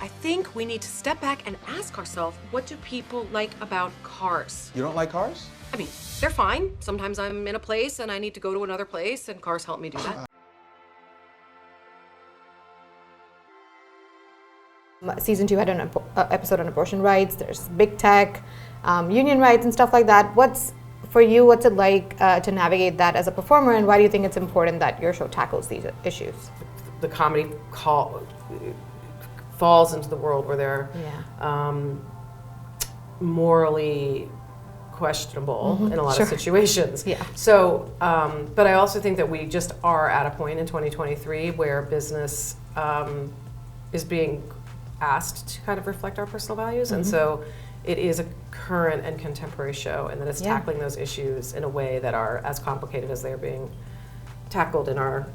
I think we need to step back and ask ourselves, what do people like about cars? You don't like cars? I mean, they're fine. Sometimes I'm in a place and I need to go to another place, and cars help me do that. Season 2 had an episode on abortion rights. There's big tech, union rights and stuff like that. What's it like to navigate that as a performer, and why do you think it's important that your show tackles these issues? The comedy falls into the world where they're morally questionable in a lot of situations. Yeah. So, but I also think that we just are at a point in 2023 where business is being asked to kind of reflect our personal values, and so it is a current and contemporary show, and that it's tackling those issues in a way that are as complicated as they're being tackled in our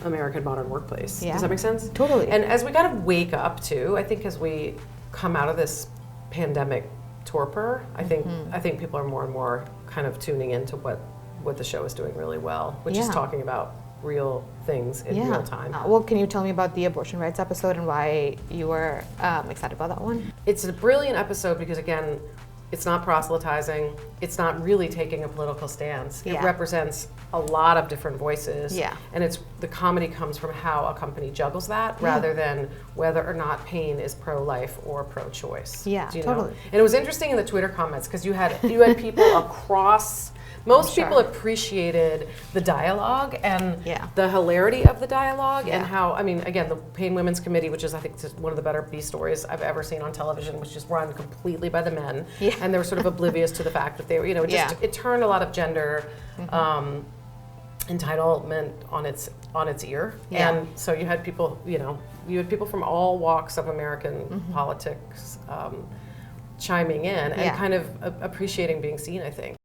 American modern workplace. Yeah. Does that make sense? Totally. And as we kind of wake up to, I think as we come out of this pandemic torpor, I think people are more and more kind of tuning into what the show is doing really well, which is talking about real things in real time. Well, can you tell me about the abortion rights episode and why you were excited about that one? It's a brilliant episode because, again, it's not proselytizing. It's not really taking a political stance. It represents a lot of different voices. Yeah. And the comedy comes from how a company juggles that rather than whether or not pain is pro-life or pro-choice. Yeah, Do you totally. know? And it was interesting in the Twitter comments because you had people across. Most people appreciated the dialogue and the hilarity of the dialogue and how, I mean, again, the Pain Women's Committee, which is, I think, one of the better B stories I've ever seen on television, which is run completely by the men. Yeah. And they were sort of oblivious to the fact that they were, it turned a lot of gender entitlement on its ear. Yeah. And so you had people, from all walks of American politics chiming in and kind of appreciating being seen, I think.